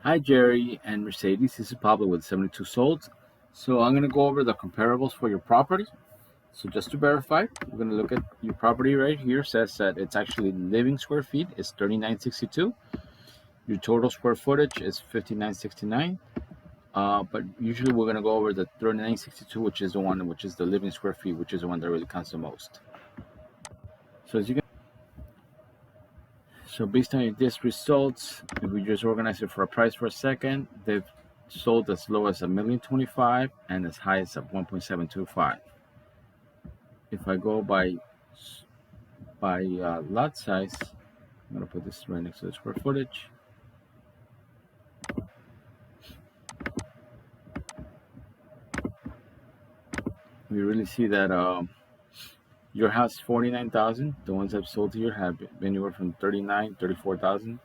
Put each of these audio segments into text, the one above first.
Hi, Jerry and Mercedes. This is Pablo with 72 Sold. So I'm going to go over the comparables for your property. So just to verify, we're going to look at your property right here. Says that it's actually living square feet is 3962. Your total square footage is 5969. But usually we're going to go over the 3962, which is the one which is the living square feet, which is the one that really counts the most. So as you can So based on these results, if we just organize it for a price for a second, they've sold as low as $1,025,000 and as high as 1.725. If I go by lot size, I'm gonna put this right next to the square footage. We really see that your house 49,000. The ones I've sold here have been anywhere from 39, 34,000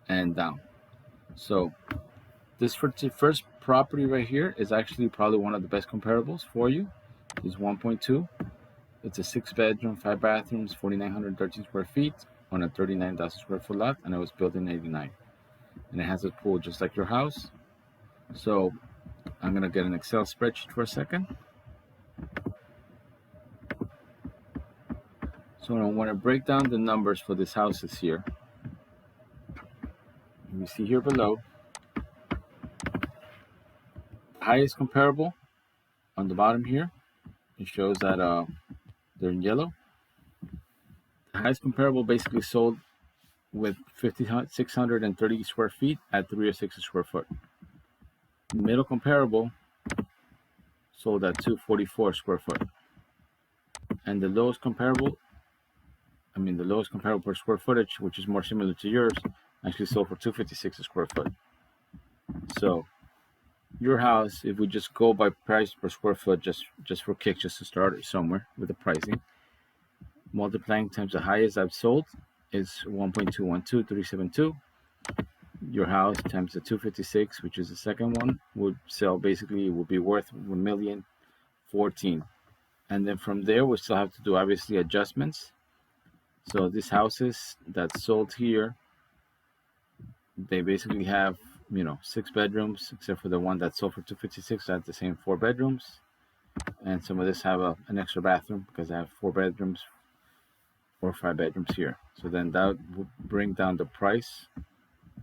and down. So this first property right here is actually probably one of the best comparables for you. It's 1.2. It's a 6-bedroom, 5 bathrooms, 4,913 square feet on a 39,000 square foot lot, and it was built in '89. And it has a pool just like your house. So I'm gonna get an Excel spreadsheet for a second. So I want to break down the numbers for these houses here. You see here below, highest comparable on the bottom here. It shows that they're in yellow. The highest comparable basically sold with 5,630 square feet at 306 square foot. Middle comparable sold at 244 square foot. And the lowest comparable per square footage, which is more similar to yours, actually sold for 256 a square foot. So your house, if we just go by price per square foot, just for kicks, just to start somewhere with the pricing, multiplying times the highest I've sold is 1.212372. Your house times the 256, which is the second one, would be worth $1,014,000. And then from there, we still have to do obviously adjustments. So these houses that sold here, they basically have 6 bedrooms, except for the one that sold for 256. That's the same 4 bedrooms, and some of this have an extra bathroom because I have 4 bedrooms or 5 bedrooms here. So then that would bring down the price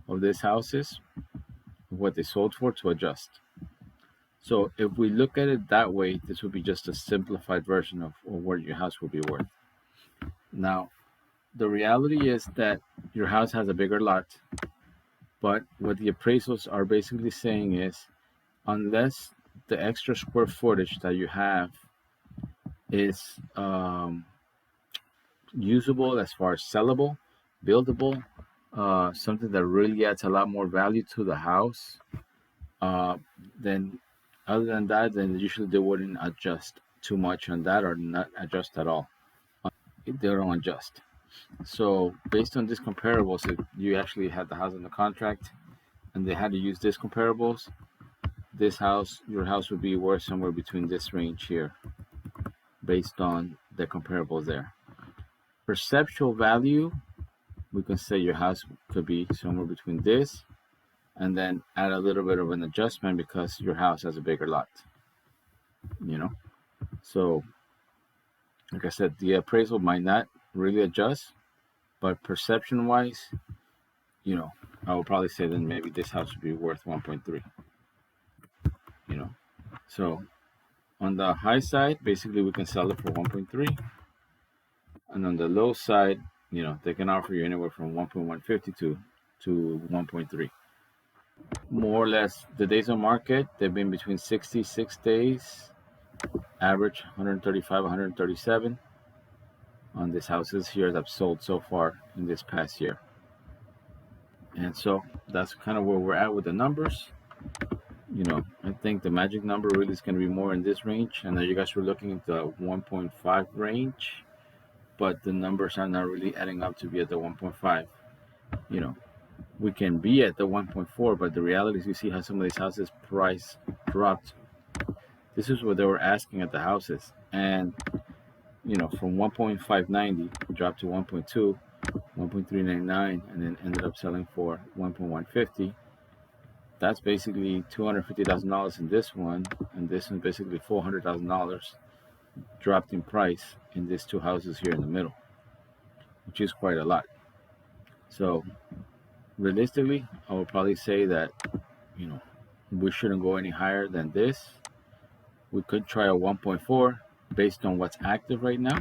of these houses, what they sold for, to adjust. So if we look at it that way, this would be just a simplified version of what your house would be worth. Now, the reality is that your house has a bigger lot, but what the appraisals are basically saying is, unless the extra square footage that you have is usable as far as sellable, buildable, something that really adds a lot more value to the house, then other than that, then usually they wouldn't adjust too much on that, or not adjust at all. They don't adjust. So based on these comparables, if you actually had the house in the contract and they had to use these comparables, your house would be worth somewhere between this range here based on the comparables there. Perceptual value, we can say your house could be somewhere between this and then add a little bit of an adjustment because your house has a bigger lot. So like I said, the appraisal might not really adjust, but perception wise, I would probably say then maybe this house would be worth 1.3. So on the high side, basically we can sell it for 1.3, and on the low side, they can offer you anywhere from 1.150 to 1.3. More or less, the days on market, they've been between 66 days, average 135, 137 on these houses here that have sold so far in this past year. And so that's kind of where we're at with the numbers. I think the magic number really is going to be more in this range. I know you guys were looking at the 1.5 range, but the numbers are not really adding up to be at the 1.5. We can be at the 1.4, but the reality is you see how some of these houses price dropped. This is what they were asking at the houses, and from 1.590 dropped to 1.2, 1.399, and then ended up selling for 1.150. That's basically $250,000 in this one, and this one basically $400,000 dropped in price in these two houses here in the middle, which is quite a lot. So realistically, I would probably say that, you know, we shouldn't go any higher than this. We could try a 1.4 based on what's active right now.